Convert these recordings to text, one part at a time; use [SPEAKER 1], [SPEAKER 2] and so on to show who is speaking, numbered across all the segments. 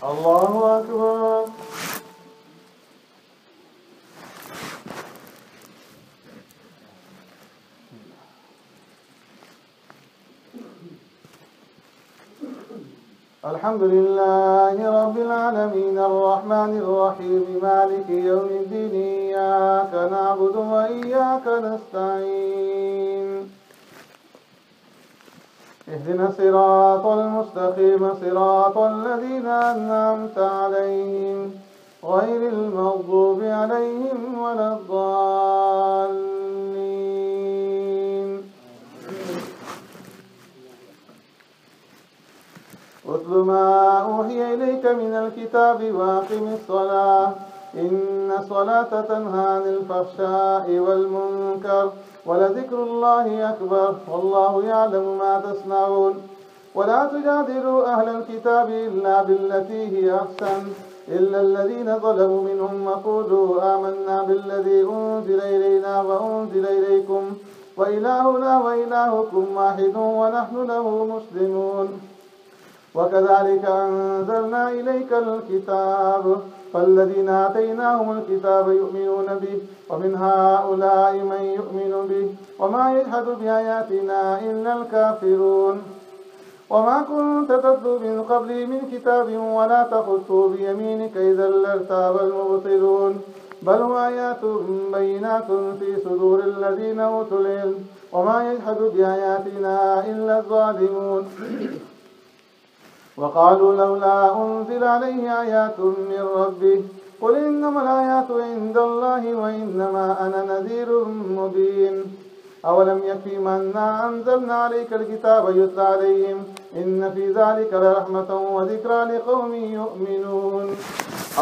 [SPEAKER 1] الله أكبر. الحمد لله رب العالمين الرحمن الرحيم مالك يوم الدين إياك نعبد وإياك نستعين اهدنا الصراط المستقيم صراط الذين أنعمت عليهم غير المغضوب عليهم ولا الضالين. اتل ما أوحي إليك من الكتاب وأقم الصلاة إن الصلاة تنهى عن الفحشاء والمنكر ولذكر الله أكبر والله يعلم ما تصنعون. ولا تجادلوا أهل الكتاب إلا بالتي هي أحسن إلا الذين ظلموا منهم وقولوا آمنا بالذي أنزل إلينا وأنزل إليكم وإلهنا وإلهكم واحد ونحن له مسلمون. وكذلك أنزلنا إليك الكتاب فالذين آتيناهم الكتاب يؤمنون به ومن هؤلاء من يؤمن به وما يجحد بآياتنا إلا الكافرون. وما كنت تتلو من قبلي من كتاب ولا تخطه بيمينك إذا لارتاب المبطلون بل هو آيات بينات في صدور الذين أوتوا العلم وما يجحد بآياتنا إلا الظالمون. وقالوا لولا أنزل عليه آيات من ربه قل إنما الآيات عند الله وإنما أنا نذير مبين. أولم يكفهم أنا أنزلنا عليك الكتاب يتلى عليهم إن في ذلك لرحمة وذكرى لقوم يؤمنون.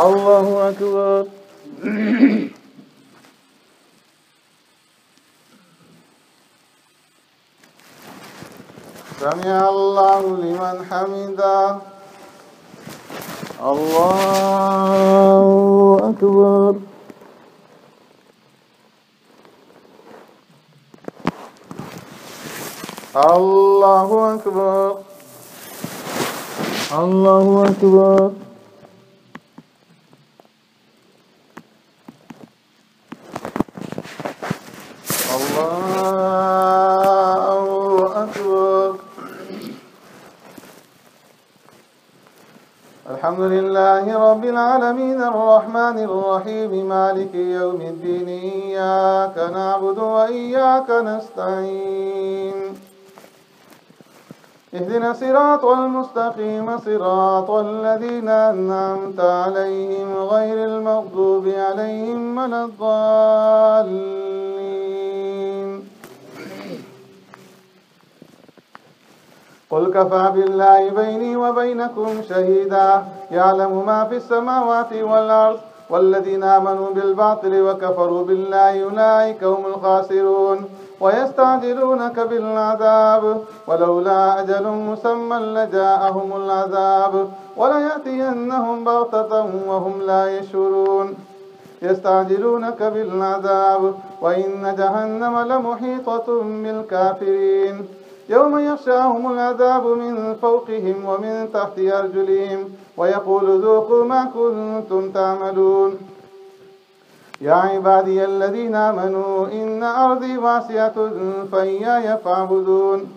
[SPEAKER 1] الله أكبر. سمع الله لمن حمده. الله أكبر. الله أكبر. الله أكبر. الحمد لله رب العالمين الرحمن الرحيم مالك يوم الدين إياك نعبد وإياك نستعين اهدنا الصراط المستقيم صراط الذين أنعمت عليهم غير المغضوب عليهم ولا الضالين. قل كفى بالله بيني وبينكم شهيدا يعلم ما في السماوات والأرض والذين آمنوا بالباطل وكفروا بالله أولئك هم الخاسرون. ويستعجلونك بالعذاب ولولا أجل مسمى لجاءهم العذاب وليأتينهم بغتة وهم لا يشعرون. يستعجلونك بالعذاب وإن جهنم لمحيطة بالكافرين. يوم يغشاهم العذاب من فوقهم ومن تحت أرجلهم ويقول ذوقوا ما كنتم تعملون. يا عبادي الذين آمنوا إن أرضي واسعة فإياي فاعبدون.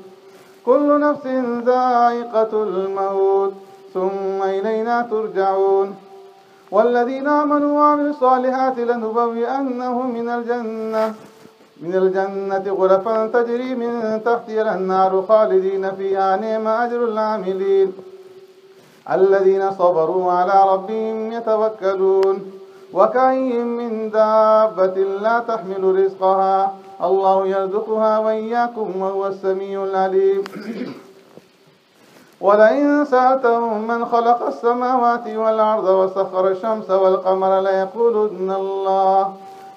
[SPEAKER 1] كل نفس ذائقة الموت ثم إلينا ترجعون. والذين آمنوا وعملوا الصالحات لنبوئنهم من الجنة غرفا تجري من تحتها الأنهار خالدين فيها نعم أجر العاملين الذين صبروا على ربهم يتوكلون. وكأين من دابة لا تحمل رزقها الله يرزقها وإياكم وهو السميع العليم. ولئن سألتهم من خلق السماوات والأرض وسخر الشمس والقمر ليقولن الله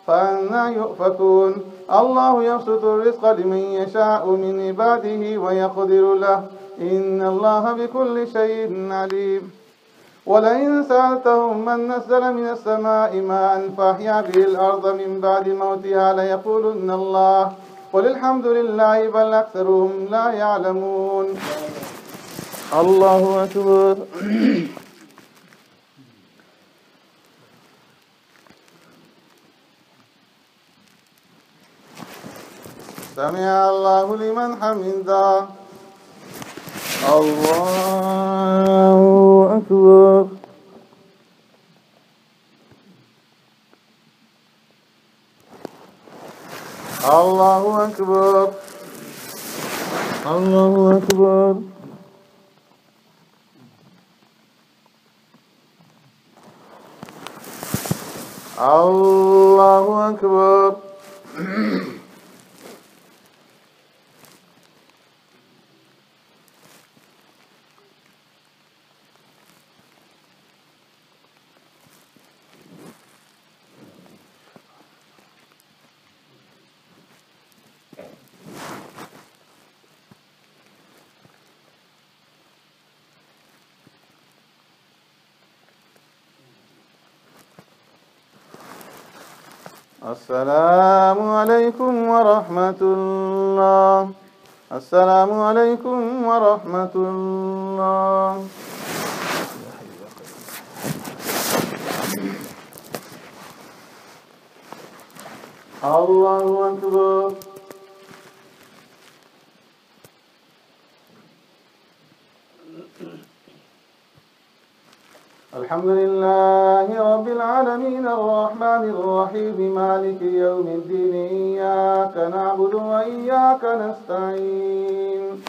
[SPEAKER 1] فأنى يؤفكون. الله يبسط الرزق لمن يشاء من عباده ويقدر له إن الله بكل شيء عليم. ولئن سألتهم من نزل من السماء ماء فأحيا به الأرض من بعد موتها ليقولن الله قل الحمد لله بل أكثرهم لا يعلمون. الله أكبر. سمع الله لمن حمده. الله أكبر. الله أكبر. الله أكبر. الله أكبر. السلام عليكم ورحمة الله. السلام عليكم ورحمة الله. الله أكبر. الحمد لله رب العالمين الرحمن الرحيم مالك يوم الدين إياك نعبد وإياك نستعين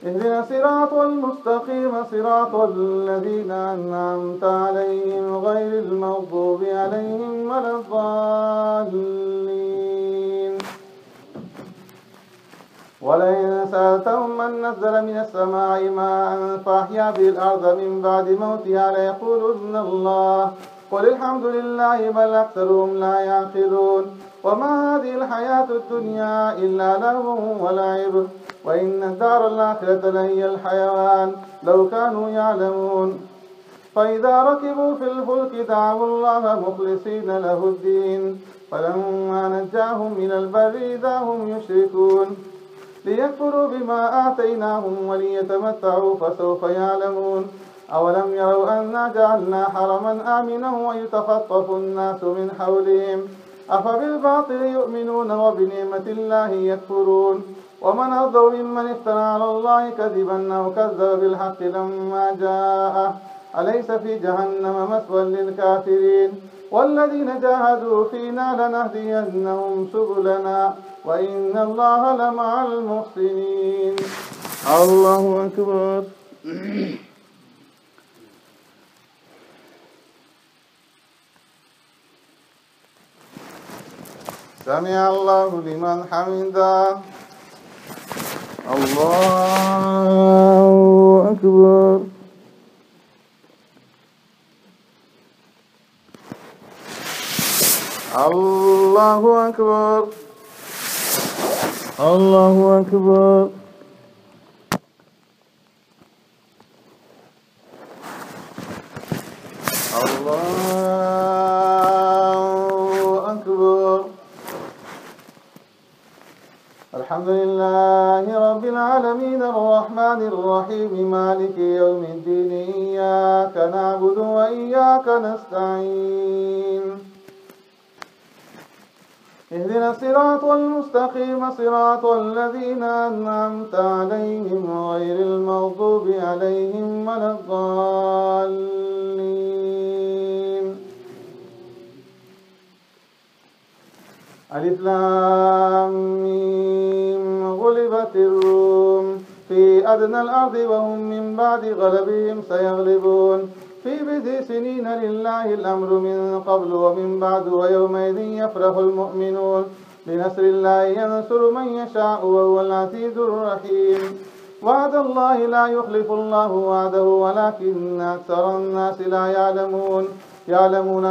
[SPEAKER 1] اهدنا الصراط المستقيم صراط الذين أنعمت عليهم غير المغضوب عليهم ولا الضالين. ولئن سألتهم من نزل من السماء ماء فأحيا به الأرض من بعد موتها ليقولن الله قل الحمد لله بل أكثرهم لا يعقلون. وما هذه الحياة الدنيا إلا لهو ولعب وإن الدار الآخرة لهي الحيوان لو كانوا يعلمون. فإذا ركبوا في الفلك دعوا الله مخلصين له الدين فلما نجاهم من البر إذا هم يشركون ليكفروا بما آتيناهم وليتمتعوا فسوف يعلمون. أولم يروا أنا جعلنا حرما آمنا ويتخطف الناس من حولهم أفبالباطل يؤمنون وبنعمة الله يكفرون. ومن أظلم ممن افترى على الله كذبا أو كذب بالحق لما جاءه أليس في جهنم مثوى للكافرين. والذين جاهدوا فينا لنهدينهم سبلنا وإن الله لمع المحسنين. الله أكبر. سمع الله لمن حمده. الله أكبر. الله أكبر. الله أكبر. الله أكبر. الحمد لله رب العالمين الرحمن الرحيم مالك يوم الدين إياك نعبد وإياك نستعين اهدنا الصراط المستقيم صراط الذين أنعمت عليهم غير المغضوب عليهم ولا الضالين. ألف لام ميم غلبت الروم في أدنى الأرض وهم من بعد غلبهم سيغلبون في بضع سنين لله الأمر من قبل ومن بعد ويومئذ يفرح المؤمنون بنصر الله ينصر من يشاء وهو العزيز الرحيم. وعد الله لا يخلف الله وعده ولكن أكثر الناس لا يعلمون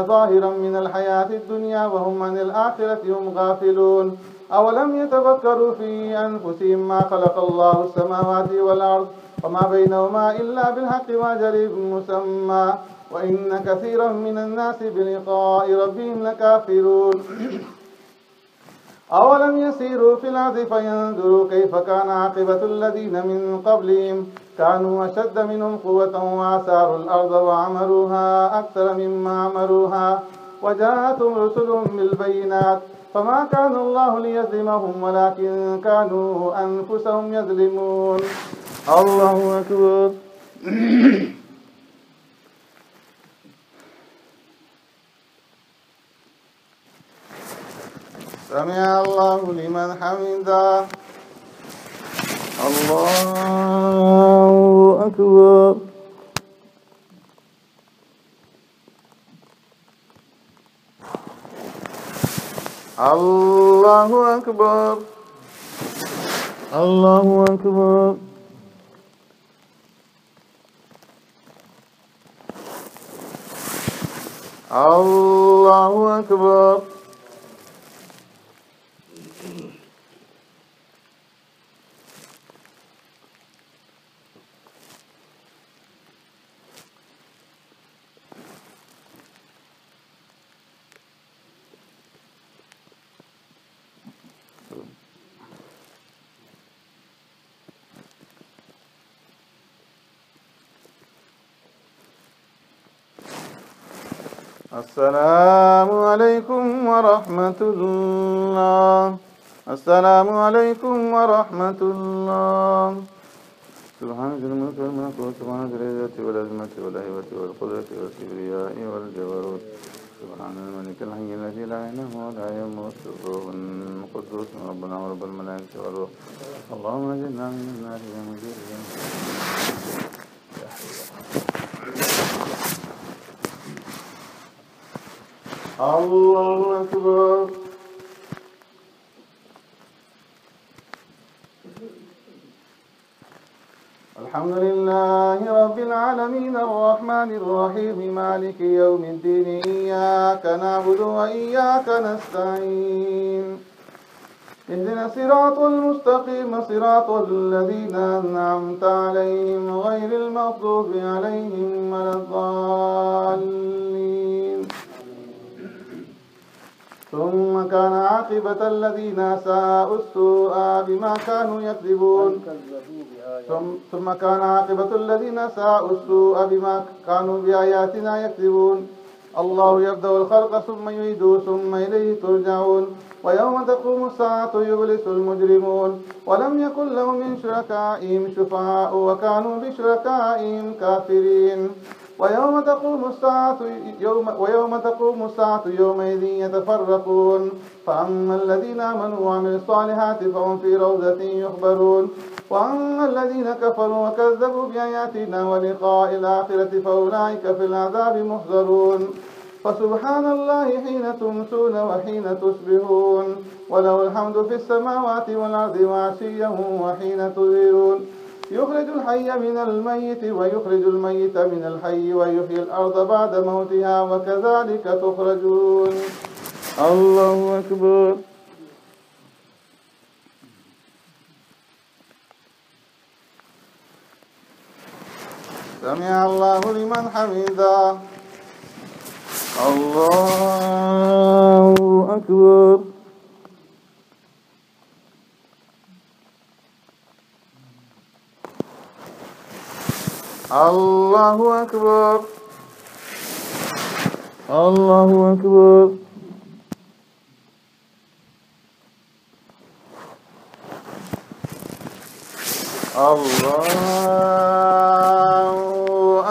[SPEAKER 1] ظاهرا من الحياة الدنيا وهم عن الآخرة هم غافلون. أولم يتفكروا في أنفسهم ما خلق الله السماوات والأرض وما بينهما إلا بالحق وأجل مسمى وإن كثيرا من الناس بلقاء ربهم لكافرون. أولم يسيروا في الأرض فينظروا كيف كان عاقبة الذين من قبلهم كانوا أشد منهم قوة وأثاروا الأرض وعمروها أكثر مما عمروها وجاءتهم رسلهم بالبينات فما كان الله ليظلمهم ولكن كانوا أنفسهم يظلمون. الله أكبر. سمع الله لمن حمده. الله أكبر. الله أكبر. الله أكبر. الله أكبر. السلام عليكم ورحمة الله. السلام عليكم ورحمة الله. سبحان ذي الملك والملكوت سبحان ذي العزة والعظمة والهيبة والقدرة والكبرياء والجبروت سبحان الملك الحي الذي لا ينام ولا يموت الروح القدوس ربنا ورب الملائكة والروح. اللهم اجعلنا من النار يا مجيد. الله أكبر. الحمد لله رب العالمين الرحمن الرحيم مالك يوم الدين إياك نعبد وإياك نستعين اهدنا الصراط المستقيم صراط الذين أنعمت عليهم غير المغضوب عليهم ولا الضالين. ثم كان عاقبة الذين ساءوا السوء بما كانوا يكذبون. ثم كان عاقبة الذين ساءوا السوء بما كانوا بآياتنا يكذبون. الله يبدأ الخلق ثم يعيده ثم إليه ترجعون. ويوم تقوم الساعة يبلس المجرمون ولم يكن لهم من شركائهم شفعاء وكانوا بشركائهم كافرين. ويوم تقوم الساعة يومئذ يتفرقون فأما الذين آمنوا وعملوا الصالحات فهم في روضة يخبرون وأما الذين كفروا وكذبوا بآياتنا ولقاء الآخرة فأولئك في العذاب محضرون. فسبحان الله حين تمسون وحين تصبحون وله الحمد في السماوات والأرض وعشيا وحين تظهرون. يخرج الحي من الميت ويخرج الميت من الحي ويحيي الأرض بعد موتها وكذلك تخرجون. الله أكبر. سمع الله لمن حمده. الله أكبر. الله أكبر. الله أكبر. الله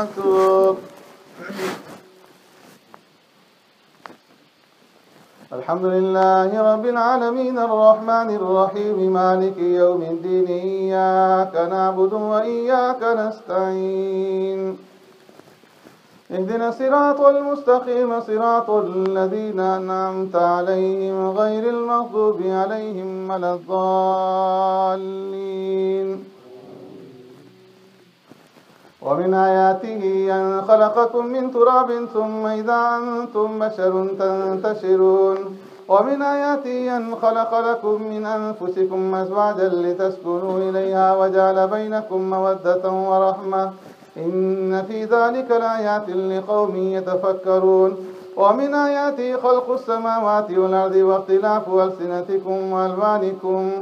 [SPEAKER 1] أكبر. الحمد لله رب العالمين الرحمن الرحيم مالك يوم الدين إياك نعبد وإياك نستعين اهدنا الصراط المستقيم صراط الذين أنعمت عليهم غير المغضوب عليهم ولا الضالين. ومن آياته أن خلقكم من تراب ثم إذا أنتم بشر تنتشرون. ومن آياته أن خلق لكم من أنفسكم أزواجا لتسكنوا إليها وجعل بينكم مودة ورحمة إن في ذلك لآيات لقوم يتفكرون. ومن آياته خلق السماوات والأرض واختلاف ألسنتكم وألوانكم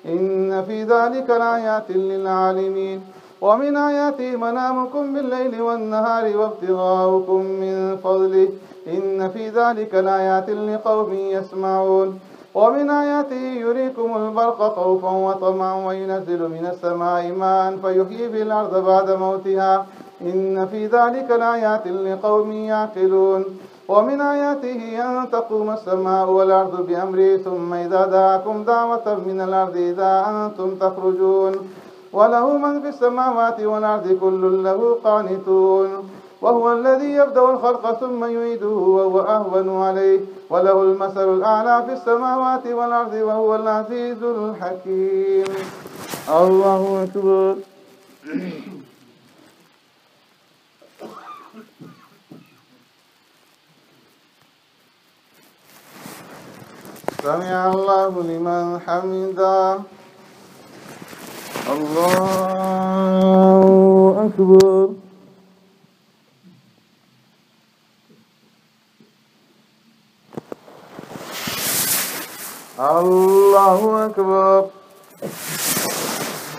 [SPEAKER 1] إن في ذلك لآيات للعالمين. ومن آياته منامكم بالليل والنهار وابتغاؤكم من فضله إن في ذلك لآيات لقوم يسمعون ومن آياته يريكم البرق خوفا وطمعا وينزل من السماء ماء فيحيي به الأرض بعد موتها إن في ذلك لآيات لقوم يعقلون ومن آياته أن تقوم السماء والأرض بأمره ثم إذا دعاكم دعوة من الأرض إذا أنتم تخرجون وله من في السماوات والأرض كل له قانتون وهو الذي يبدأ الخلق ثم يعيده وهو أهون عليه وله المثل الأعلى في السماوات والأرض وهو العزيز الحكيم. الله أكبر. سمع الله لمن حمده. الله أكبر. الله أكبر.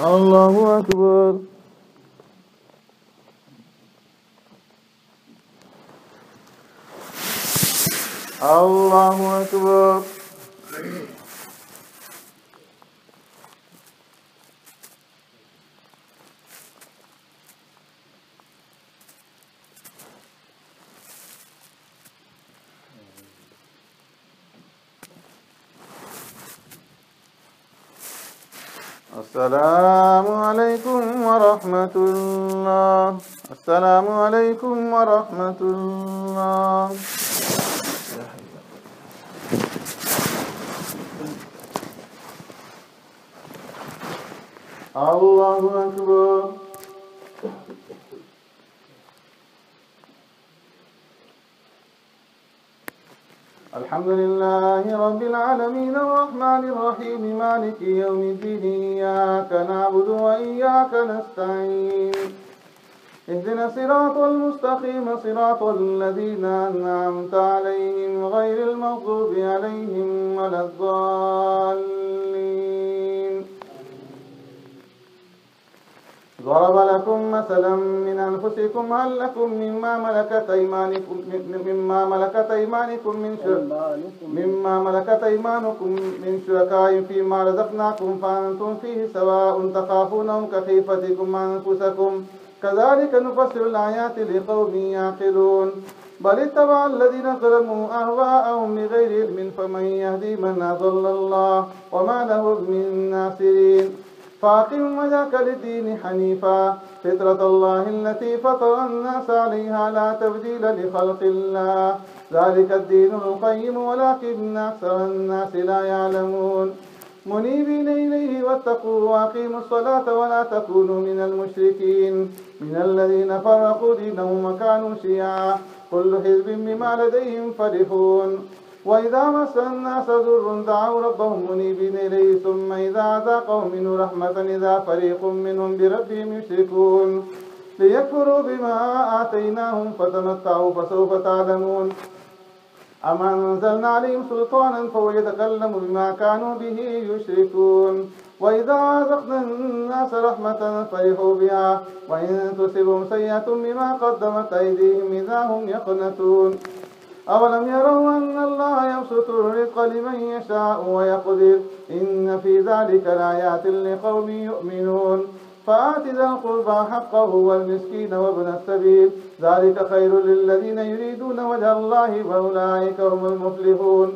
[SPEAKER 1] الله أكبر. الله أكبر. السلام عليكم ورحمة الله. السلام عليكم ورحمة الله. الله أكبر. الحمد لله رب العالمين الرحمن الرحيم مالك يوم الدين إياك نعبد وإياك نستعين اهدنا الصراط المستقيم صراط الذين أنعمت عليهم غير المغضوب عليهم ولا الضالين. ضرب لكم مثلا من أنفسكم هل لكم مما ملكت أيمانكم من شركاء فيما رزقناكم فأنتم فيه سواء تخافونهم كخيفتكم أنفسكم كذلك نفسر الآيات لقوم يعقلون بل اتبع الذين ظلموا أهواءهم بغير علم فمن يهدي من أضل الله وما لهم من ناصرين فأقم وجهك للدين حنيفا فطرة الله التي فطر الناس عليها لا تبديل لخلق الله ذلك الدين القيم ولكن أكثر الناس لا يعلمون منيبين إليه واتقوا وأقيموا الصلاة ولا تكونوا من المشركين من الذين فرقوا دينهم وكانوا شيعا كل حزب بما لديهم فرحون وإذا مس الناس ضر دعوا ربهم منيبين إليه ثم إذا أذاقهم منه رحمة إذا فريق منهم بربهم يشركون ليكفروا بما آتيناهم فتمتعوا فسوف تعلمون أم أنزلنا عليهم سلطانا فهو يتكلم بما كانوا به يشركون وإذا أذقنا الناس رحمة فرحوا بها وإن تصبهم سيئة بما قدمت أيديهم إذا هم يقنطون أولم يروا أن الله يبسط الرزق لمن يشاء ويقدر إن في ذلك لآيات لقوم يؤمنون فآت ذا القربى حقه والمسكين وابن السبيل ذلك خير للذين يريدون وجه الله فأولئك هم المفلحون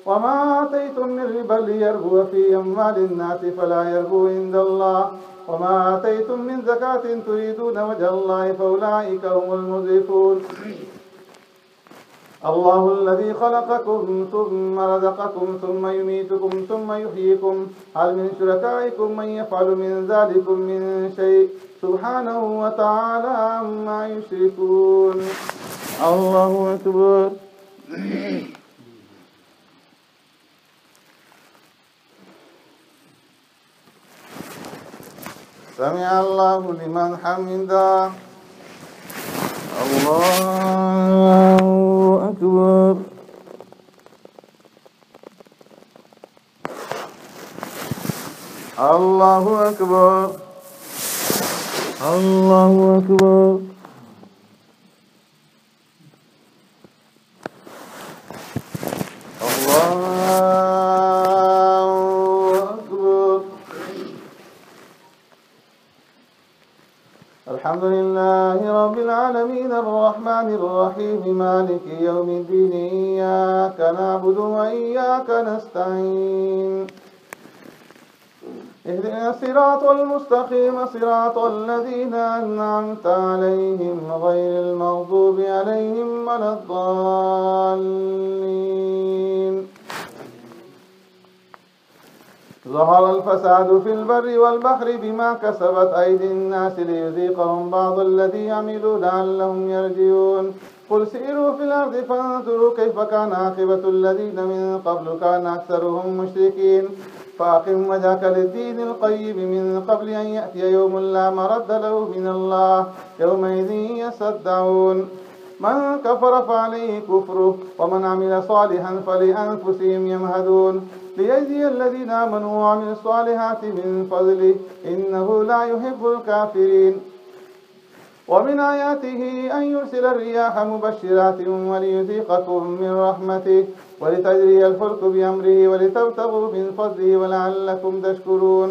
[SPEAKER 1] وما آتيتم من ربا ليربو في أموال الناس فلا يربو عند الله وما آتيتم من زكاة تريدون وجه الله فأولئك هم المضعفون الله الذي خلقكم ثم رزقكم ثم يميتكم ثم يحييكم هل من شركائكم من يفعل من ذلكم من شيء سبحانه وتعالى عما يشركون. الله أكبر. سمع الله لمن حمده. الله أكبر. الله أكبر. الله أكبر. الحمد لله رب العالمين الرحمن الرحيم مالك يوم الدين إياك نعبد وإياك نستعين اهدنا الصراط المستقيم صراط الذين أنعمت عليهم غير المغضوب عليهم ولا الضالين. ظهر الفساد في البر والبحر بما كسبت أيدي الناس ليذيقهم بعض الذي عملوا لعلهم يرجعون. قل سيروا في الأرض فانظروا كيف كان عاقبة الذين من قبل كان أكثرهم مشركين. فأقم وجهك للدين القيم من قبل أن يأتي يوم لا مرد له من الله يومئذ يصدعون. من كفر فعليه كفره ومن عمل صالحا فلأنفسهم يمهدون ليجزي الذين آمنوا وعملوا الصالحات من فضله إنه لا يحب الكافرين. ومن آياته أن يرسل الرياح مبشرات وليذيقكم من رحمته ولتجري الفلك بأمره ولتبتغوا من فضله ولعلكم تشكرون.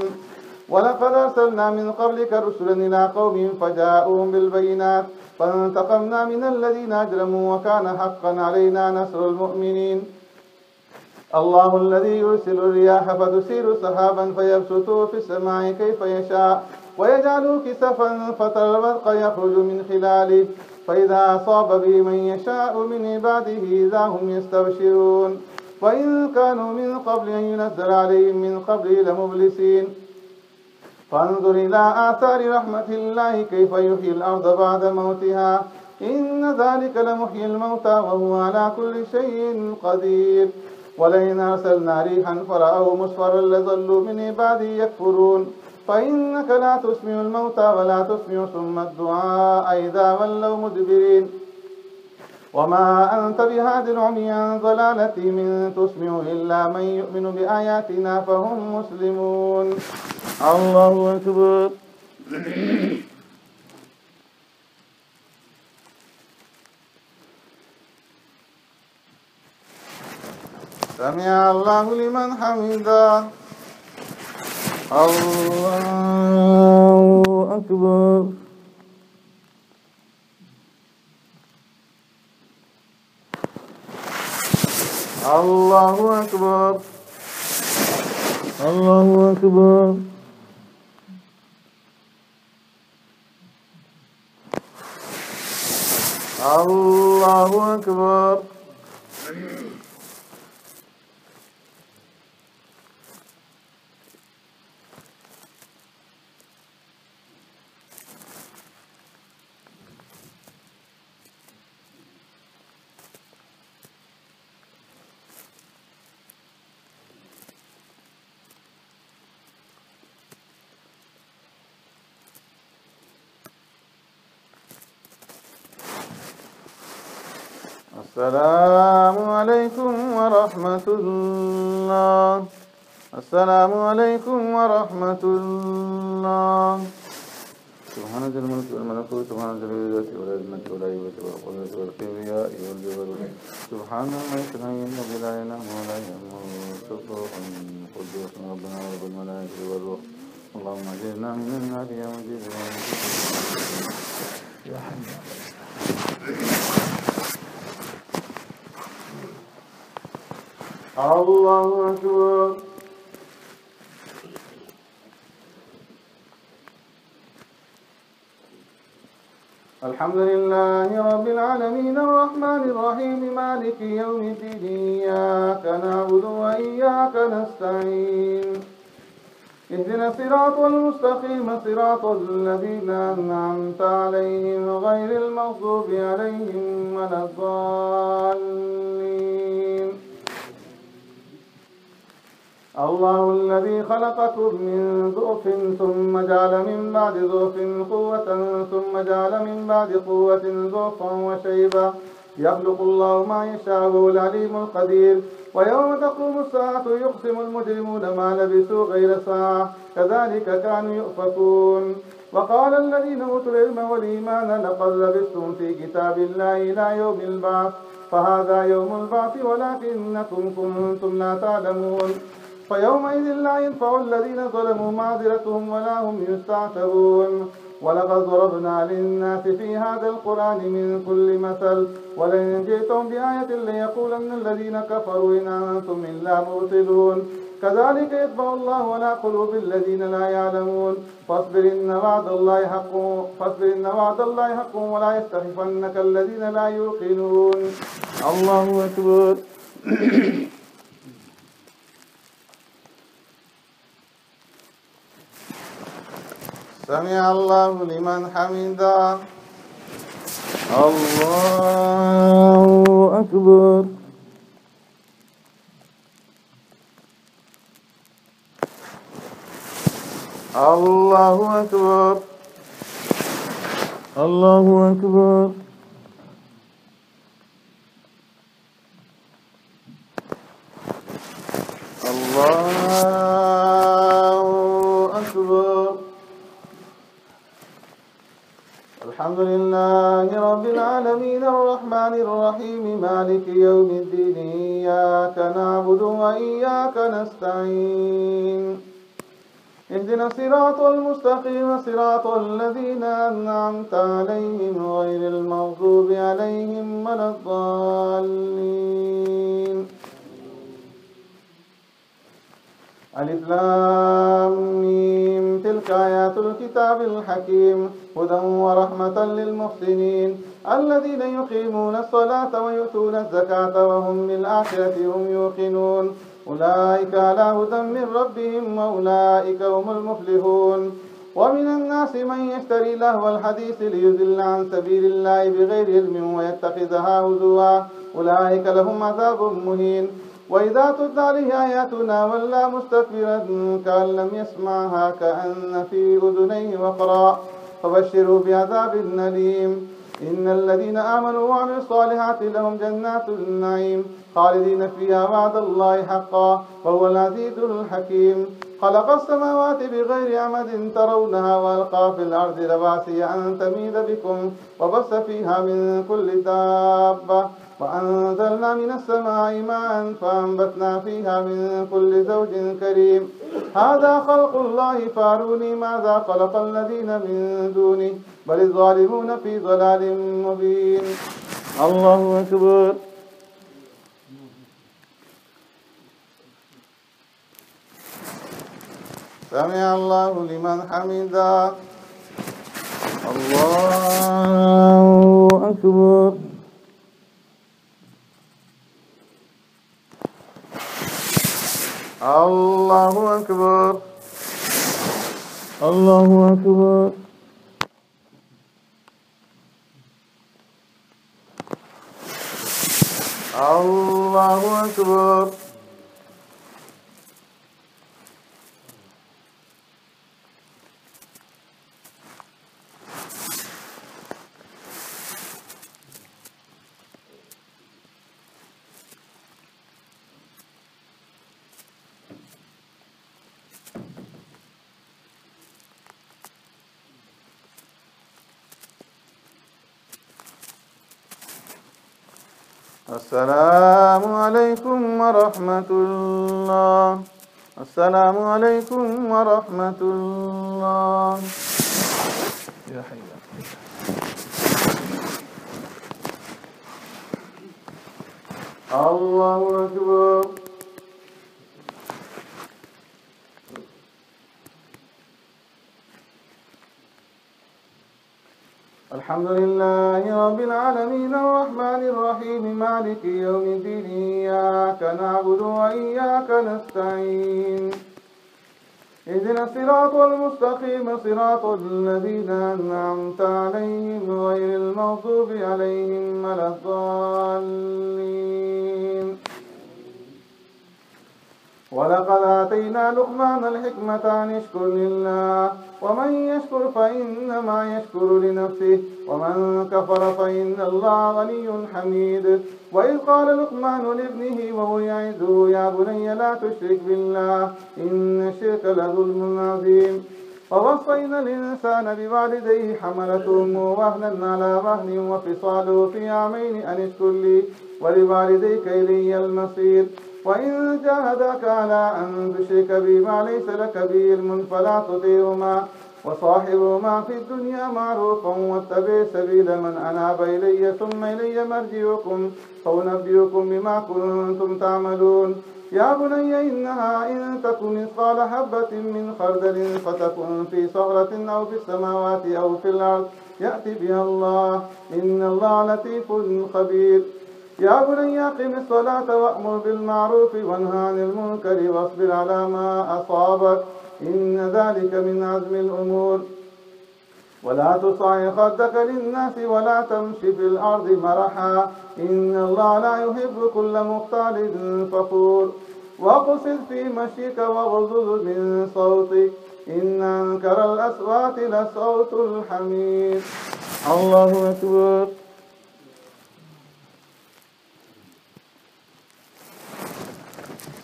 [SPEAKER 1] ولقد أرسلنا من قبلك رسلا إلى قومهم فجاءوهم بالبينات فانتقمنا من الذين أجرموا وكان حقا علينا نصر المؤمنين. الله الذي يرسل الرياح فتثير سحابا فيبسطه في السماء كيف يشاء ويجعله كسفا فترى البرق يخرج من خلاله فإذا أصاب به من يشاء من عباده إذا هم يستبشرون. وإن كانوا من قبل أن ينزل عليهم من قبله لمبلسين. فانظر إلى آثار رحمة الله كيف يحيي الأرض بعد موتها إن ذلك لمحيي الموتى وهو على كل شيء قدير. ولئن أرسلنا ريحا فرأوه مصفرا لظلوا من عباده يكفرون. فإنك لا تسمع الموتى ولا تسمع صم الدعاء إذا ولوا مدبرين. وما أنت بهاد العمي عن ضلالتهم إن تسمع إلا من يؤمن بآياتنا فهم مسلمون. الله أكبر. سمع الله لمن حمده. الله أكبر. الله أكبر. الله أكبر. الله أكبر. السلام عليكم ورحمة الله. السلام عليكم ورحمة الله. سبحان ذي الملك والملكوت سبحان ذي العزة والعظمة والهيبة والقدرة والكبرياء والجبروت سبحان الملك الحي الذي لا ينام ولا يموت سبح قدوس ربنا رب الملائكة والروح. اللهم اجعلنا من النار يا مجيد يا حي. الله أكبر. الحمد لله رب العالمين الرحمن الرحيم مالك يوم الدين إياك نعبد وإياك نستعين اهدنا الصراط المستقيم صراط الذين أنعمت عليهم غير المغضوب عليهم ولا الضالين. الله الذي خلقكم من ضعف ثم جعل من بعد ضعف قوة ثم جعل من بعد قوة ضعفا وشيبا يخلق الله ما يشاء وهو العليم القدير. ويوم تقوم الساعة يقسم المجرمون ما لبثوا غير ساعة كذلك كانوا يؤفكون. وقال الذين أوتوا العلم والإيمان لقد لبثتم في كتاب الله إلى يوم البعث فهذا يوم البعث ولكنكم كنتم لا تعلمون. فيومئذ لا ينفع الذين ظلموا معذرتهم ولا هم يستعتبون. ولقد ضربنا للناس في هذا القرآن من كل مثل ولئن جئتم بآية ليقولن الذين كفروا إن أنتم إلا مبطلون كذلك يطبع الله على قلوب الذين لا يعلمون فاصبر إن وعد الله حق ولا يستخفنك الذين لا يوقنون. الله أكبر. سمع الله لمن حمده. الله أكبر. الله أكبر. الله أكبر. الله أكبر. الحمد لله رب العالمين الرحمن الرحيم مالك يوم الدين إياك نعبد وإياك نستعين اهدنا الصراط المستقيم صراط الذين أنعمت عليهم غير المغضوب عليهم ولا الضالين. ألف لام ميم تلك آيات الكتاب الحكيم هدى ورحمة للمحسنين الذين يقيمون الصلاة ويؤتون الزكاة وهم بالآخرة هم يوقنون أولئك على هدى من ربهم وأولئك هم المفلحون. ومن الناس من يشتري لهو الحديث ليضل عن سبيل الله بغير علم ويتخذها هزوا أولئك لهم عذاب مهين. وإذا تتلى عليه آياتنا ولى مستكبرا كأن لم يسمعها كأن في أذنيه وقرا فبشروا بعذاب أليم. إن الذين آمنوا وعملوا الصالحات لهم جنات النعيم خالدين فيها وعد الله حقا وهو العزيز الحكيم. خلق السماوات بغير عمد ترونها وألقى في الأرض رواسي أن تميد بكم وبث فيها من كل دابة وأنزلنا من السماء ماء فأنبتنا فيها من كل زوج كريم. هذا خلق الله فاروني ماذا خلق الذين من دونه بل الظالمون في ضلال مبين. الله أكبر. سمع الله لمن حمده. الله أكبر. الله أكبر. الله أكبر. الله أكبر. السلام عليكم ورحمة الله. السلام عليكم ورحمة الله. يا حي الله أكبر. الحمد لله رب العالمين الرحمن الرحيم مالك يوم الدين إياك نعبد وإياك نستعين اهدنا الصراط المستقيم صراط الذين أنعمت عليهم غير المغضوب عليهم ولا الضالين. ولقد آتينا لقمان الحكمة أن يشكر لله ومن يشكر فإنما يشكر لنفسه ومن كفر فإن الله غني حميد. وإذ قال لقمان لابنه وهو يعظه يا بني لا تشرك بالله إن الشرك لظلم عظيم. ووصينا الإنسان بوالديه حملته أمه وهنا على وهن وفصاله في عامين أن اشكر لي ولوالديك إلي المصير. وإن جاهداك على أن تشرك بي ما ليس لك به علم فلا تطيعهما وصاحبهما في الدنيا معروفا واتبع سبيل من أناب إلي ثم إلي مرجعكم فأنبئكم بما كنتم تعملون. يا بني إنها إن تكن مثقال حبة من خردل فتكن في صخرة أو في السماوات أو في الأرض يأتي بها الله إن الله لطيف خبير. يا بني أقم الصلاة وأمر بالمعروف وانهى عن المنكر واصبر على ما أصابك إن ذلك من عزم الأمور. ولا تصعر خدك للناس ولا تمشي في الأرض مرحا إن الله لا يحب كل مختال فخور. واقصد في مشيك واغضض من صوتك إن أنكر الأصوات لصوت الحمير. الله أكبر.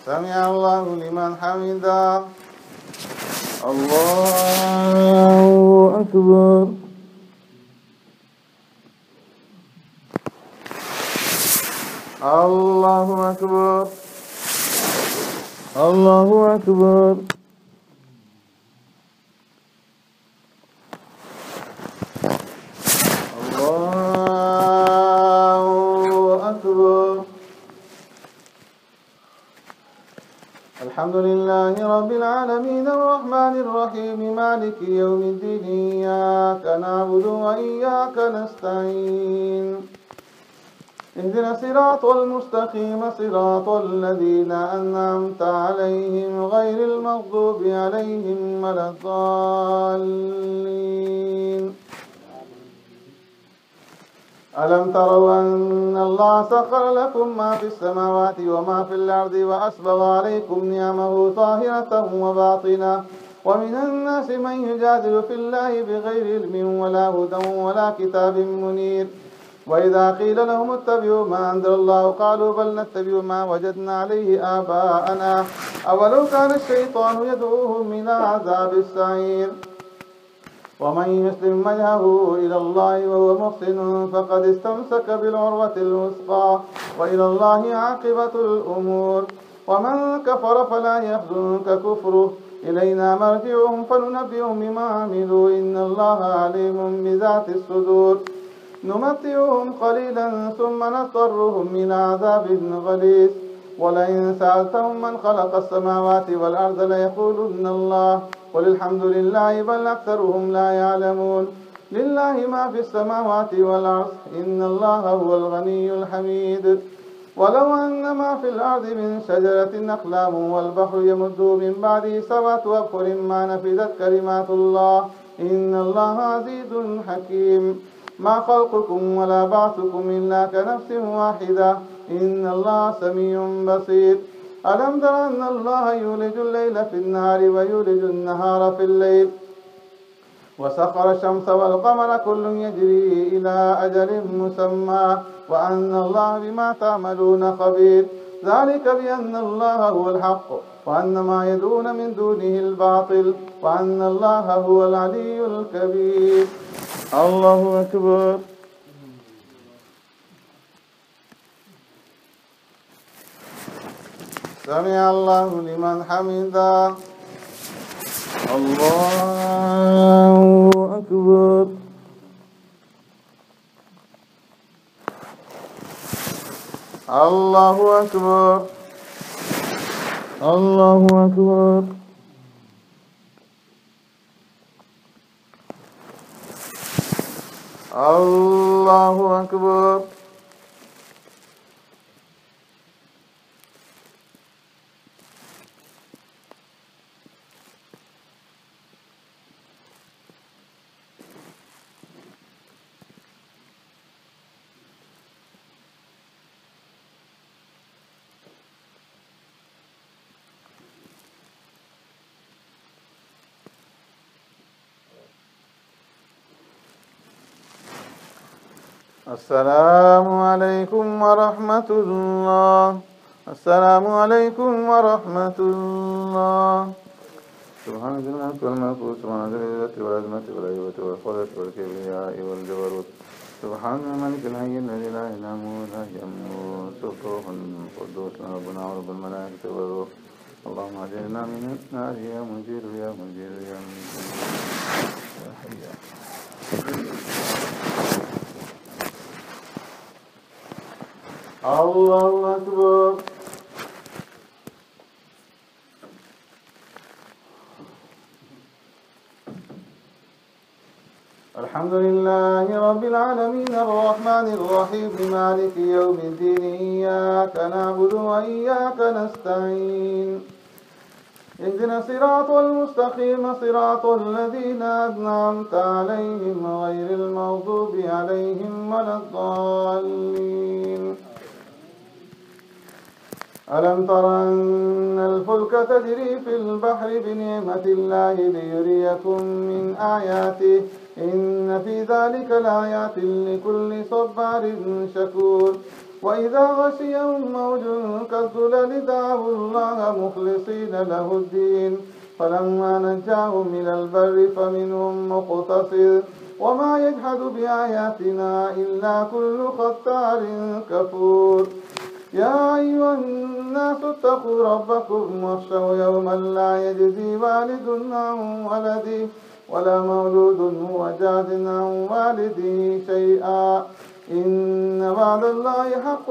[SPEAKER 1] سمع الله لمن حمده. الله أكبر. الله أكبر. الله أكبر. الله أكبر. الحمد لله رب العالمين الرحمن الرحيم مالك يوم الدين إياك نعبد وإياك نستعين اهدنا الصراط المستقيم صراط الذين أنعمت عليهم غير المغضوب عليهم ولا الضالين. ألم تروا أن الله سخر لكم ما في السماوات وما في الأرض وأسبغ عليكم نعمه ظاهرة وباطنة ومن الناس من يجادل في الله بغير علم ولا هدى ولا كتاب منير. وإذا قيل لهم اتبعوا ما أنزل الله قالوا بل نتبع ما وجدنا عليه آباءنا أولو كان الشيطان يدعوهم إلى عذاب السعير. ومن يسلم وجهه إلى الله وهو محسن فقد استمسك بالعروة الوثقى وإلى الله عاقبة الأمور. ومن كفر فلا يحزنك كفره إلينا مرجعهم فننبئهم بما عملوا إن الله عليم بذات الصدور. نمتعهم قليلا ثم نضطرهم إلى عذاب غليظ. ولئن سألتهم من خلق السماوات والأرض ليقولن الله قل الحمد لله بل أكثرهم لا يعلمون. لله ما في السماوات والأرض إن الله هو الغني الحميد. ولو أن ما في الأرض من شجرة أقلام والبحر يمد من بعده 7 أبحر ما نفدت كلمات الله إن الله عزيز حكيم. ما خلقكم ولا بعثكم إلا كنفس واحدة إن الله سميع بصير. ألم تر أن الله يولج الليل في النهار ويولج النهار في الليل وسخر الشمس والقمر كل يجري إلى أجل مسمى وأن الله بما تعملون خبير. ذلك بأن الله هو الحق وأن ما يدعون من دونه الباطل وأن الله هو العلي الكبير. الله أكبر. سمع الله لمن حمده. الله أكبر. الله أكبر. الله أكبر. الله أكبر. السلام عليكم ورحمة الله. السلام عليكم ورحمة الله. سبحان ذي الملك والملكوت سبحان ذي العزة والعظمة والهيبة والقدرة والكبرياء والجبروت سبحان الملك الحي الذي لا إله إلا هو لا يموت سبحان القدوس ربنا ورب الملائكة والروح اللهم أجرنا من النار يا مجير يا مجير يا مجير يا حي يا الله أكبر. الحمد لله رب العالمين الرحمن الرحيم مالك يوم الدين إياك نعبد وإياك نستعين اهدنا الصراط المستقيم صراط الذين أنعمت عليهم غير المغضوب عليهم ولا الضالين. ألم تر أن الفلك تجري في البحر بنعمة الله ليريكم من آياته إن في ذلك لآيات لكل صبار شكور. وإذا غشيهم موج كالظلل دعوا الله مخلصين له الدين فلما نجاهم إلى البر فمنهم مقتصد وما يجحد بآياتنا إلا كل ختار كفور. يا أيها الناس اتقوا ربكم واخشوا يوما لا يجزي والد عن ولده ولا مولود هو جاز عن والده شيئا إن وعد الله حق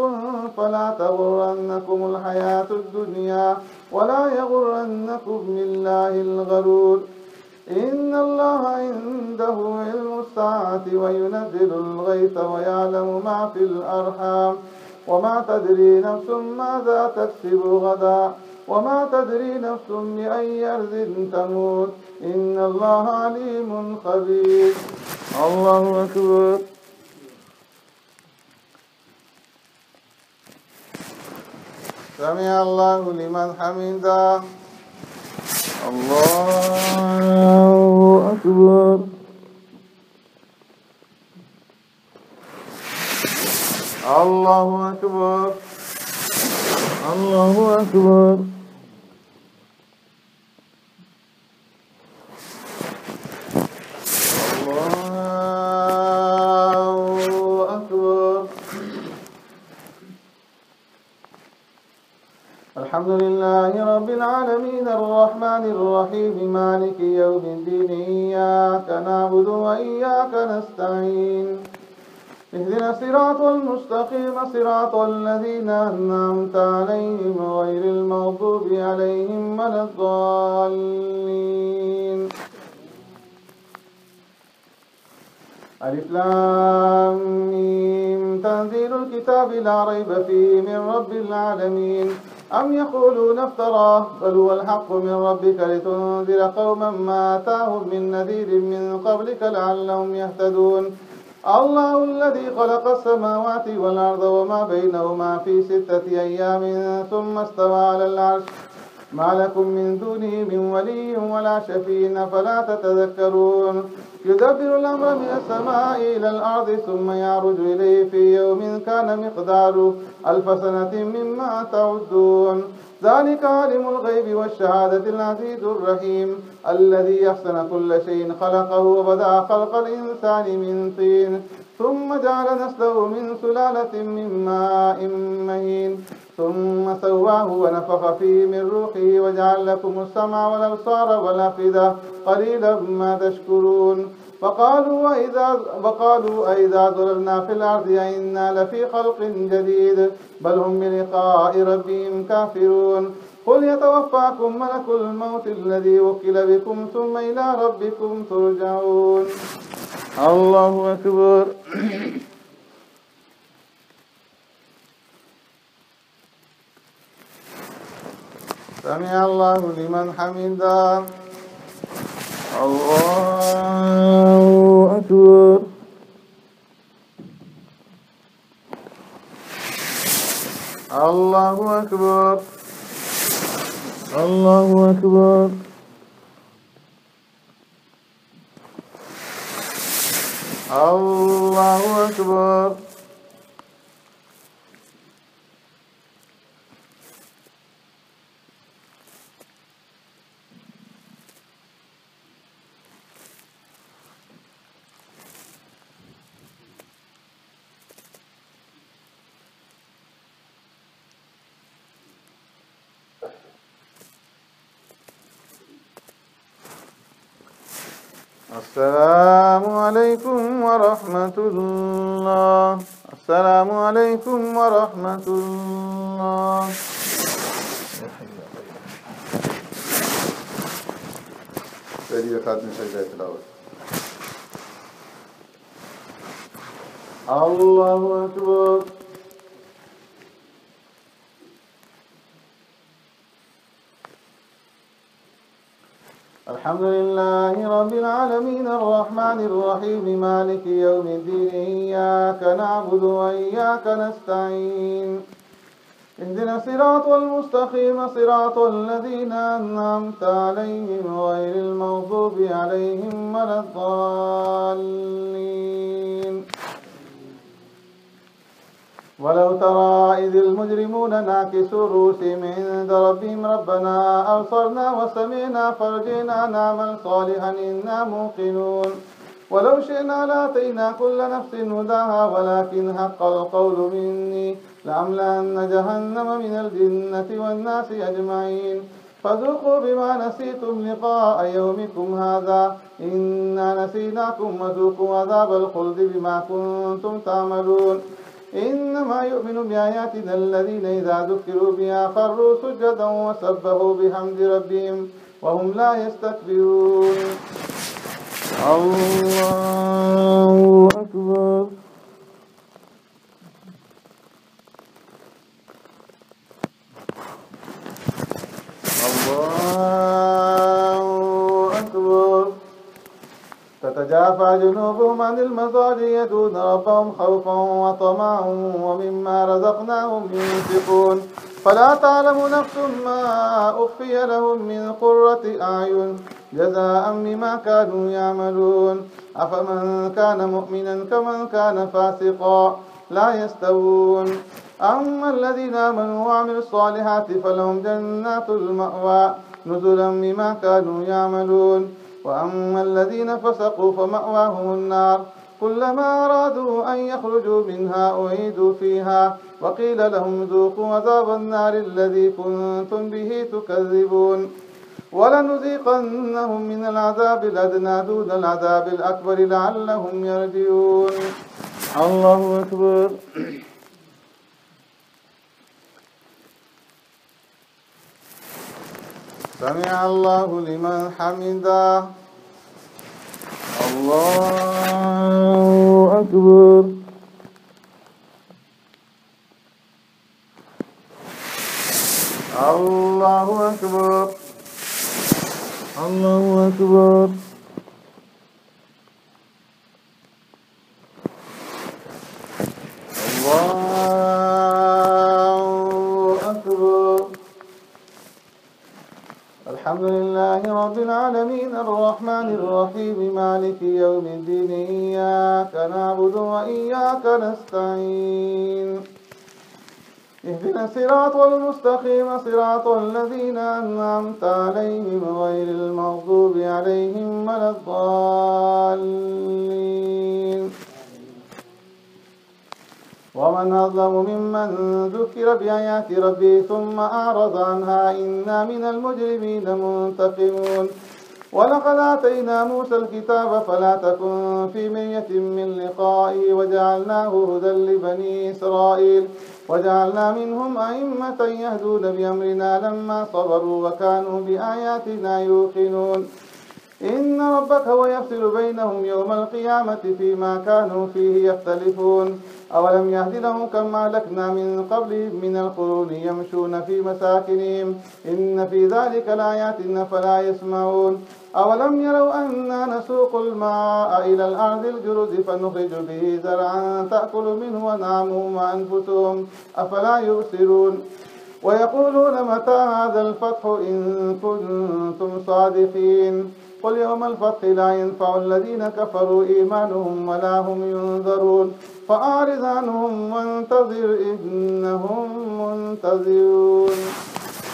[SPEAKER 1] فلا تغرنكم الحياة الدنيا ولا يغرنكم بالله الغرور. إن الله عنده علم الساعة وينزل الغيث ويعلم ما في الأرحام وما تدري نفس ماذا تكسب غدا وما تدري نفس بأي أرض تموت إن الله عليم خبير. الله أكبر. سمع الله لمن حمده. الله أكبر. الله أكبر. الله أكبر. الله أكبر. الحمد لله رب العالمين الرحمن الرحيم مالك يوم الدين إياك نعبد وإياك نستعين اهدنا الصراط المستقيم صراط الذين أنعمت عليهم غير المغضوب عليهم ولا الضالين. ألف لام ميم تنزيل الكتاب لا ريب فيه من رب العالمين. أم يقولون افتراه بل هو الحق من ربك لتنذر قوما ما آتاهم من نذير من قبلك لعلهم يهتدون. الله الذي خلق السماوات والأرض وما بينهما في 6 أيام ثم استوى على العرش ما لكم من دونه من ولي ولا شفيع فلا تتذكرون. يدبر الأمر من السماء إلى الأرض ثم يعرج إليه في يوم كان مقداره 1000 سنة مما تعدون. ذلك عالم الغيب والشهادة العزيز الرحيم الذي أحسن كل شيء خلقه وبدأ خلق الإنسان من طين ثم جعل نسله من سلالة من ماء مهين ثم سواه ونفخ فيه من روحه وجعل لكم السمع والأبصار والأفئدة قليلا ما تشكرون. فقالوا أئذا ضللنا في الأرض أئنا لفي خلق جديد بل هم بلقاء ربهم كافرون. قل يتوفاكم ملك الموت الذي وكل بكم ثم إلى ربكم ترجعون. الله أكبر. سمع الله لمن حمده. الله أكبر. الله أكبر. الله أكبر. الله أكبر. السلام عليكم ورحمة الله. السلام عليكم ورحمة الله. पहली रकात में सजदा तिलावत। अल्लाहु अकबर। الحمد لله رب العالمين الرحمن الرحيم مالك يوم الدين إياك نعبد وإياك نستعين اهدنا الصراط المستقيم صراط الذين أنعمت عليهم غير المغضوب عليهم ولا الضالين. ولو ترى إذ المجرمون ناكسوا رؤوسهم عند ربهم ربنا أبصرنا وسمعنا فارجعنا نعمل صالحا إنا موقنون. ولو شئنا لآتينا كل نفس هداها ولكن حق القول مني لأملأن جهنم من الجنة والناس أجمعين. فذوقوا بما نسيتم لقاء يومكم هذا إنا نسيناكم وذوقوا عذاب الخلد بما كنتم تعملون. إنما يؤمن بآياتنا الذين إذا ذكروا بها خروا سجدا وسبحوا بحمد ربهم وهم لا يستكبرون. الله أكبر. الله أكبر. تتجافى جنوبهم عن المضاجع يدعون ربهم خوفا وطمعا ومما رزقناهم ينفقون. فلا تعلم نفس ما أخفي لهم من قرة أعين جزاء بما كانوا يعملون. أفمن كان مؤمنا كمن كان فاسقا لا يستوون. أما الذين آمنوا وعملوا الصالحات فلهم جنات المأوى نزلا بما كانوا يعملون. وأما الذين فسقوا فمأواهم النار كلما أرادوا أن يخرجوا منها أعيدوا فيها وقيل لهم ذوقوا عذاب النار الذي كنتم به تكذبون. ولنذيقنهم من العذاب الأدنى دون العذاب الأكبر لعلهم يرجعون. الله أكبر. سمع الله لمن حمده. الله أكبر. الله أكبر. الله أكبر. الله أكبر. الحمد لله رب العالمين الرحمن الرحيم مالك يوم الدين إياك نعبد وإياك نستعين اهدنا الصراط المستقيم صراط الذين أنعمت عليهم غير المغضوب عليهم ولا الضالين. ومن أظلم ممن ذكر بآيات ربه ثم أعرض عنها إنا من المجرمين منتقمون. ولقد آتينا موسى الكتاب فلا تكن في مرية من لقائه وجعلناه هدى لبني إسرائيل وجعلنا منهم أئمة يهدون بأمرنا لما صبروا وكانوا بآياتنا يوقنون. إن ربك هو يفصل بينهم يوم القيامة فيما كانوا فيه يختلفون. أولم يهد لهم كما أهلكنا من قبلهم من القرون يمشون في مساكنهم إن في ذلك لآيات فلا يسمعون. أولم يروا أنا نسوق الماء إلى الأرض الجرز فنخرج به زرعا تأكل منه أنعامهم وأنفسهم أفلا يبصرون. ويقولون متى هذا الفتح إن كنتم صادقين. قل يوم الفتح لا ينفع الذين كفروا إيمانهم ولا هم ينذرون. فأعرض عنهم وانتظر إنهم منتظرون.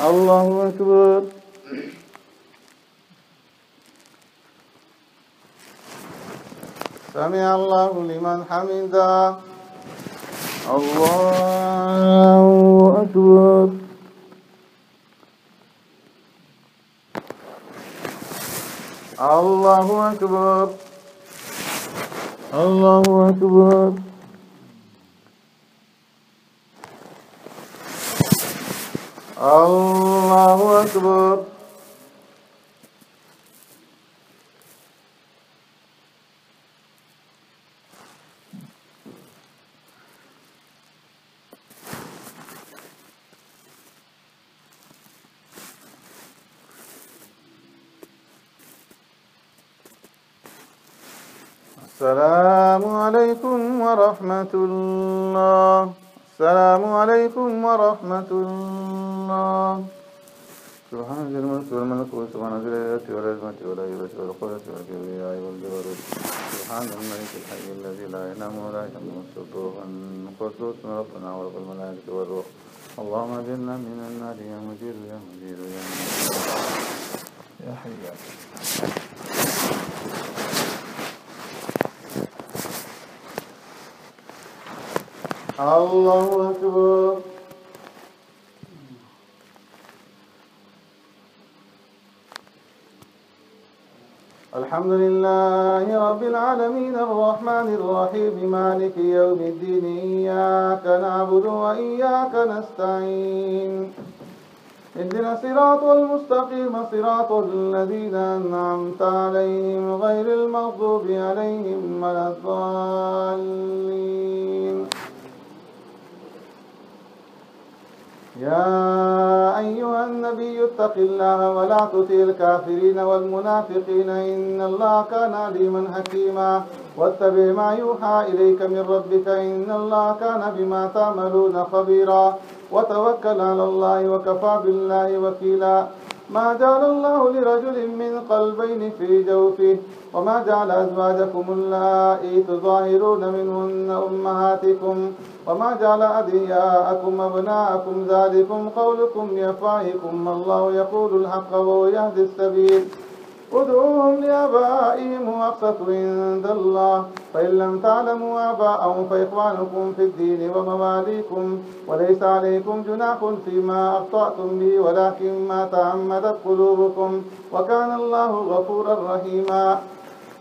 [SPEAKER 1] الله أكبر. سمع الله لمن حمده. الله أكبر. الله أكبر. الله أكبر. الله أكبر. السلام عليكم ورحمة الله. السلام عليكم ورحمة الله. سبحان ذي الملك والملكوت سبحان ذي الآيات والعظمة والهيبة والقدرة والكبرياء والجبروت سبحان الملك الحي الذي لا ينام ولا يمسه القدوس ربنا ورب الملائكة والروح. اللهم اجرنا من النار يا مجير يا مجير يا مجير يا حي يا الله أكبر. الحمد لله رب العالمين الرحمن الرحيم مالك يوم الدين إياك نعبد وإياك نستعين اهدنا الصراط المستقيم صراط الذين أنعمت عليهم غير المغضوب عليهم ولا الضالين. يا أيها النبي اتق الله ولا تطع الكافرين والمنافقين إن الله كان عليما حكيما واتبع ما يوحى إليك من ربك إن الله كان بما تعملون خبيرا وتوكل على الله وكفى بالله وكيلا. ما جعل الله لرجل من قلبين في جوفه وما جعل أزواجكم اللائي تظاهرون منهن أمهاتكم وما جعل أدعياءكم أبناءكم ذلكم قولكم بأفواهكم الله يقول الحق وهو يهدي السبيل. ادعوهم لآبائهم وأقسط عند الله فإن لم تعلموا آباءهم فإخوانكم في الدين ومواليكم وليس عليكم جناح فيما أخطأتم به ولكن ما تعمدت قلوبكم وكان الله غفورا رحيما.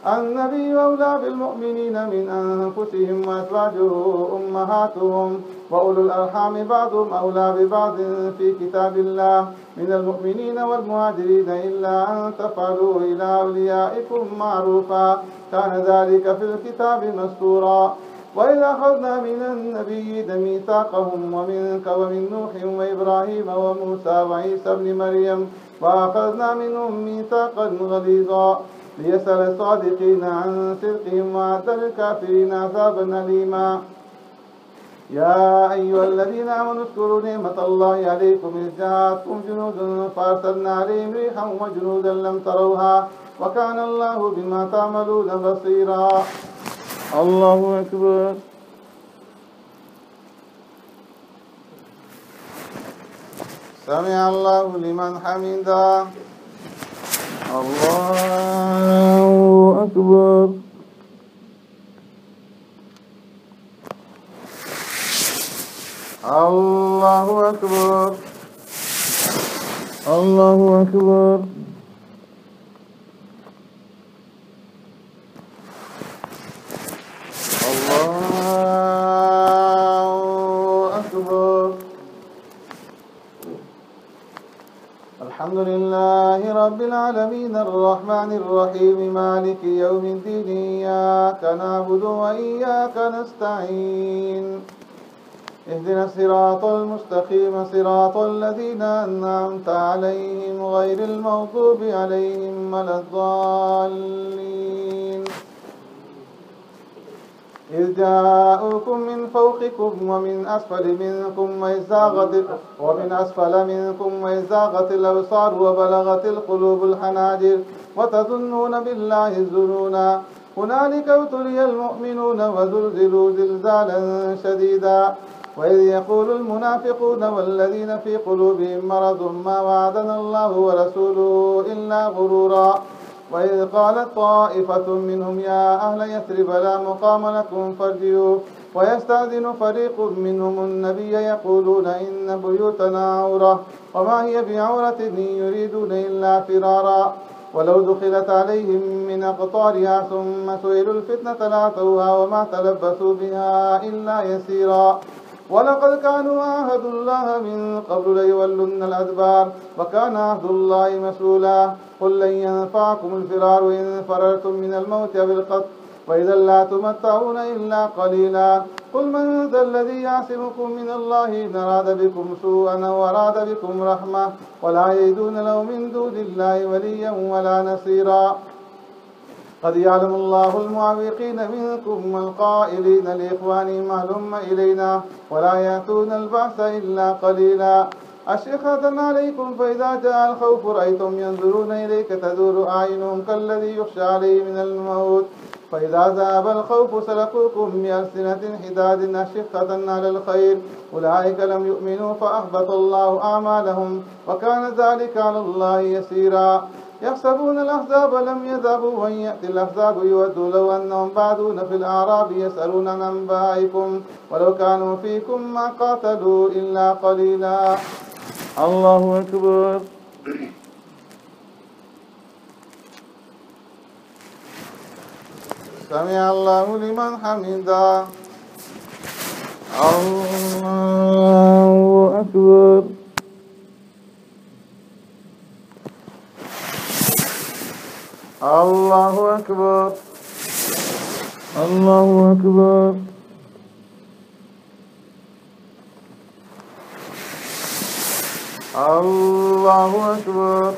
[SPEAKER 1] النبي أولى بالمؤمنين من أنفسهم وأزواجه أمهاتهم وأولو الأرحام بعضهم أولى ببعض في كتاب الله من المؤمنين والمهاجرين إلا أن تفعلوا إلى أوليائكم معروفا كان ذلك في الكتاب مسطورا. وإذا أخذنا من النبيين ميثاقهم ومنك ومن نوح وإبراهيم وموسى وعيسى ابن مريم وأخذنا منهم ميثاقا غليظا ليسأل الصادقين عن صدقهم وأعد للكافرين عذابا أليما. يا أيها الذين آمنوا اذكروا نعمة الله عليكم إذ جاءتكم جنود فأرسلنا عليهم ريحا وجنودا لم تروها وكان الله بما تعملون بصيرا. الله أكبر. سمع الله لمن حمده. الله أكبر. الله أكبر. الله أكبر. الله أكبر. الحمد لله رب العالمين الرحمن الرحيم مالك يوم الدين إياك نعبد وإياك نستعين اهدنا الصراط المستقيم صراط الذين أنعمت عليهم غير المغضوب عليهم ولا الضالين. إذ جاءوكم من فوقكم ومن أسفل منكم وإذ زاغت الأبصار وبلغت القلوب الحناجر وتظنون بالله الظنونا هنالك ابتلي المؤمنون وزلزلوا زلزالا شديدا. وإذ يقول المنافقون والذين في قلوبهم مرض ما وعدنا الله ورسوله إلا غرورا. وإذ قالت طائفة منهم يا أهل يثرب لا مقام لكم فارجعوا ويستأذن فريق منهم النبي يقولون إن بيوتنا عورة وما هي بعورة إن يريدون إلا فرارا. ولو دخلت عليهم من أقطارها ثم سئلوا الفتنة لأتوها وما تلبثوا بها إلا يسيرا. ولقد كانوا عاهدوا الله من قبل ليولن الأدبار وكان عهد الله مسؤولا. قل لن ينفعكم الفرار إن فررتم من الموت أو القتل وإذا لا تمتعون إلا قليلا. قل من ذا الذي يعصمكم من الله إن أراد بكم سوءا أو أراد بكم رحمة ولا يجدون له من دون الله وليا ولا نصيرا. قد يعلم الله المعوقين منكم والقائلين لإخوانهم هلم إلينا ولا يأتون البعث إلا قليلا. أشحة عليكم فإذا جاء الخوف رأيتم ينظرون إليك تدور أعينهم كالذي يخشى عليه من الموت فإذا ذهب الخوف سلقوكم بألسنة حداد أشحة على الخير أولئك لم يؤمنوا فأحبط الله أعمالهم وكان ذلك على الله يسيرا. يحسبون الأحزاب لم يذهبوا وإن يأتي الأحزاب يودوا لو أنهم بعدون في الأعراب يسألون عن أنبائكم ولو كانوا فيكم ما قاتلوا إلا قليلا. الله أكبر. سمع الله لمن حمده. الله أكبر. الله أكبر. الله أكبر. الله أكبر.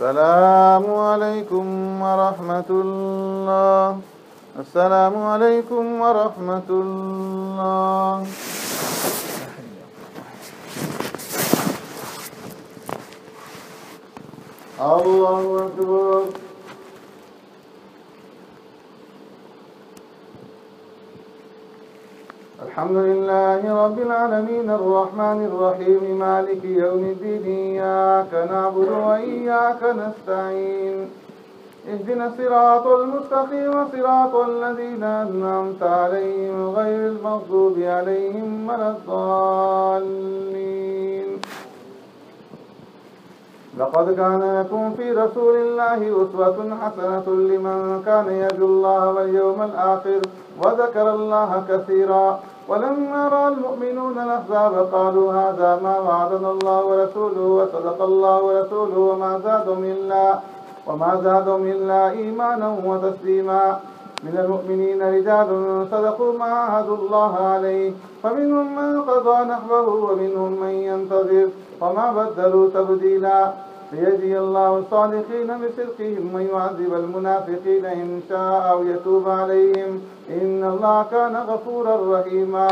[SPEAKER 1] السلام عليكم ورحمة الله. السلام عليكم ورحمة الله. الله أكبر. الحمد لله رب العالمين الرحمن الرحيم مالك يوم الدين إياك نعبد وإياك نستعين اهدنا الصراط المستقيم صراط الذين أنعمت عليهم غير المغضوب عليهم ولا الضالين. لقد كان لكم في رسول الله أسوة حسنة لمن كان يرجو الله واليوم الآخر وذكر الله كثيرا. ولما رأى المؤمنون الأحزاب قالوا هذا ما وعدنا الله ورسوله وصدق الله ورسوله وما زادهم إلا إيمانا وتسليما. من المؤمنين رجال صدقوا ما عاهدوا الله عليه فمنهم من قضى نحبه ومنهم من ينتظر وما بدلوا تبديلا. ليجزي الله الصادقين بصدقهم ويعذب المنافقين إن شاء أو يتوب عليهم إن الله كان غفورا رحيما.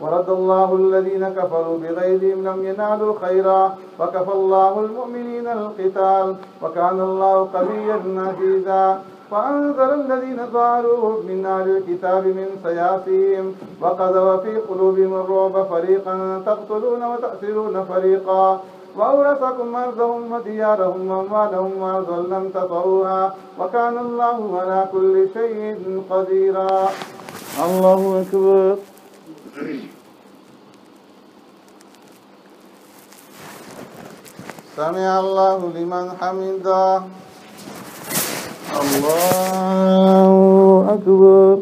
[SPEAKER 1] ورد الله الذين كفروا بغيظهم لم ينالوا خيرا وكفى الله المؤمنين القتال وكان الله قويا عزيزا. وأنزل الذين ظاهروهم من أهل الكتاب من سياسيهم وقذف في قلوبهم الرعب فريقا تقتلون وتأسرون فريقا وأورثكم أرضهم وديارهم وأموالهم وأرضا لم تطئوها وكان الله على كل شيء قديرا. الله أكبر. سمع الله لمن حمده. الله أكبر.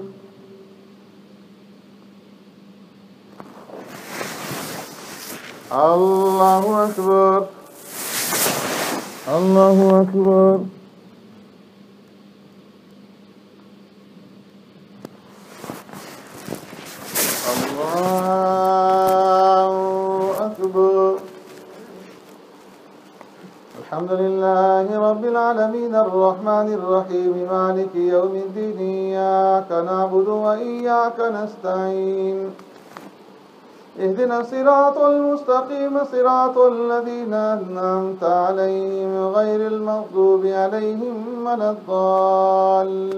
[SPEAKER 1] الله أكبر. الله أكبر. الله أكبر. الحمد لله رب العالمين الرحمن الرحيم مالك يوم الدين إياك نعبد وإياك نستعين اهدنا الصراط المستقيم صراط الذين أنعمت عليهم غير المغضوب عليهم ولا الضالين.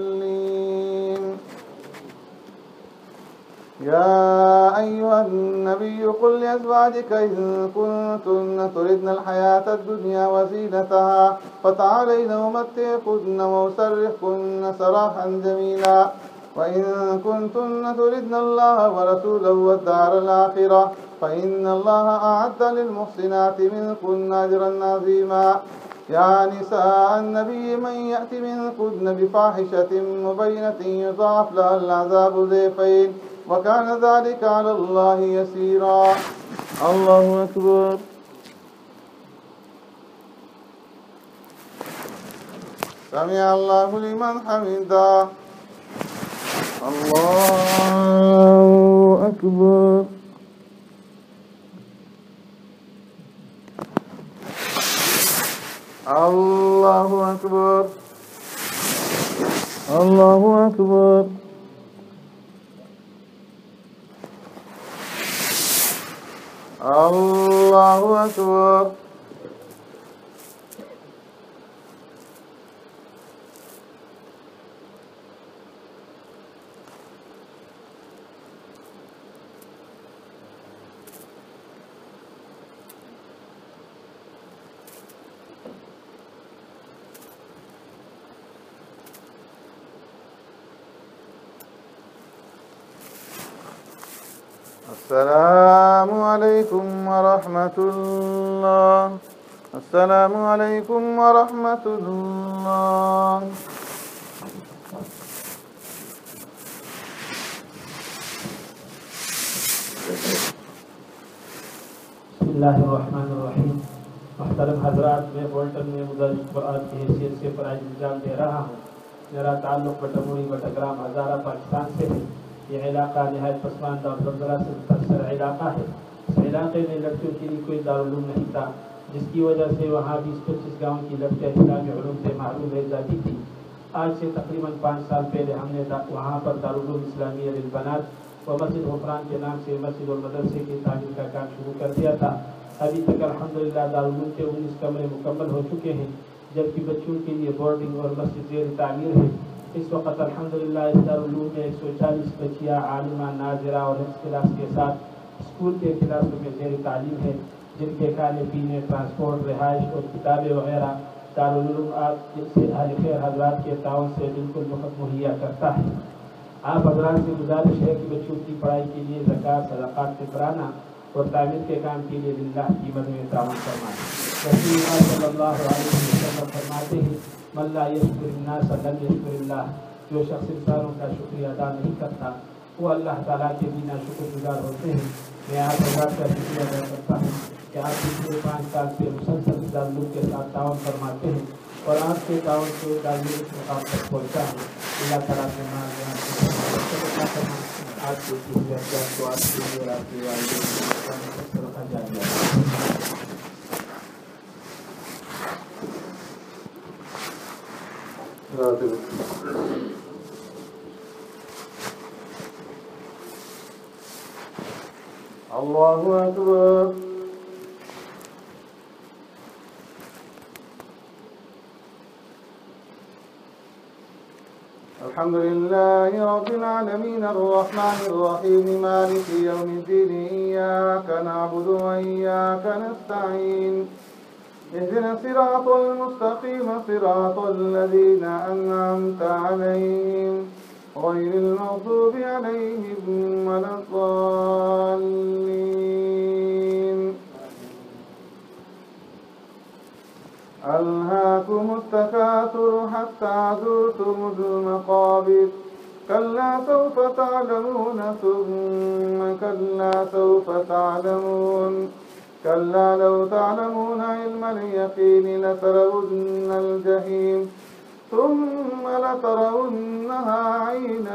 [SPEAKER 1] يا أيها النبي قل لأزواجك إن كنتن تردن الحياة الدنيا وزينتها فتعالين أمتعكن وأسرحكن سراحا جميلا وإن كنتن تردن الله ورسوله والدار الآخرة فإن الله أعد للمحسنات منكن أجرا عظيما يا نساء النبي من يأت منكن بفاحشة مبينة يضاعف لها العذاب ضعفين وكان ذلك على الله يسيرا. الله أكبر. سمع الله لمن حمده. الله أكبر. الله أكبر. الله أكبر. الله أكبر. السلام عليكم ورحمة الله. السلام عليكم ورحمة الله.
[SPEAKER 2] بسم اللہ الرحمن الرحیم. محترم حضرات، میں بولٹن میں مدرس قرآن کی حیثیت سے فرائض الزام دے رہا ہوں. میرا تعلق بٹموڑی بٹگرام ہزارہ پاکستان سے ہے. یہ علاقہ نہایت پسماندہ اور زلزلہ سے متاثر علاقہ ہے. اس علاقے میں لڑکیوں کے لیے کوئی دارالعلوم نہیں تھا، جس کی وجہ سے وہاں 20-25 گاؤں کی لڑکیاں اسلامی علوم سے محروم رہ جاتی تھی. آج سے تقریباً 5 سال پہلے ہم نے وہاں پر دارالعلوم اسلامیہ للبنات و مسجد غفران کے نام سے مسجد اور مدرسے کی تعمیر کا کام شروع کر دیا تھا. ابھی تک الحمدللہ دارالعلوم کے 19 کمرے مکمل ہو چکے ہیں، جبکہ بچوں کے لیے بورڈنگ اور مسجد زیر تعمیر ہے. اس وقت الحمدللہ اس دارالعلوم میں 140 بچیاں عالمہ، ناظرہ اور حفظ کلاس کے ساتھ اسکول کے کلاسوں میں زیر تعلیم ہے، جن کے کھانے پینے، ٹرانسپورٹ، رہائش اور کتابیں وغیرہ دارالعلوم آپ سے اہل خیر حضرات کے تعاون سے بالکل مفت مہیا کرتا ہے. آپ حضرات سے گزارش ہے کہ بچوں کی پڑھائی کے لیے زکوٰۃ، صدقات فطرانہ اور تعمیر کے کام کے لیے للہ کی مد میں تعاون فرمائیں. رسول اللہ صلی اللہ علیہ وسلم فرماتے ہیں، من لا یشکر الناس لم یشکر اللہ. جو شخص انسانوں کا شکریہ ادا نہیں کرتا وہ اللہ تعالیٰ کے بنا شکر گزار ہوتے ہیں. میں آپ حضرات کا شکریہ ادا کرتا ہوں کہ آپ پچھلے 5 سال سے مسلسل دارالعلوم کے ساتھ تعاون فرماتے ہیں اور آپ کے تعاون سے دارالعلوم اس مقام تک پہنچا ہے. اللہ تعالیٰ سے آپ کو آپ کے لیے آپ کے والدین رکھا جائے.
[SPEAKER 1] الله أكبر. الحمد لله رب العالمين الرحمن الرحيم مالك يوم الدين إياك نعبد وإياك نستعين اهدنا الصراط المستقيم صراط الذين أنعمت عليهم غير المغضوب عليهم ولا الضالين. ألهاكم التكاثر حتى زرتم المقابر كلا سوف تعلمون ثم كلا سوف تعلمون كلا لو تعلمون علم اليقين لترون الجحيم ثم لترونها عين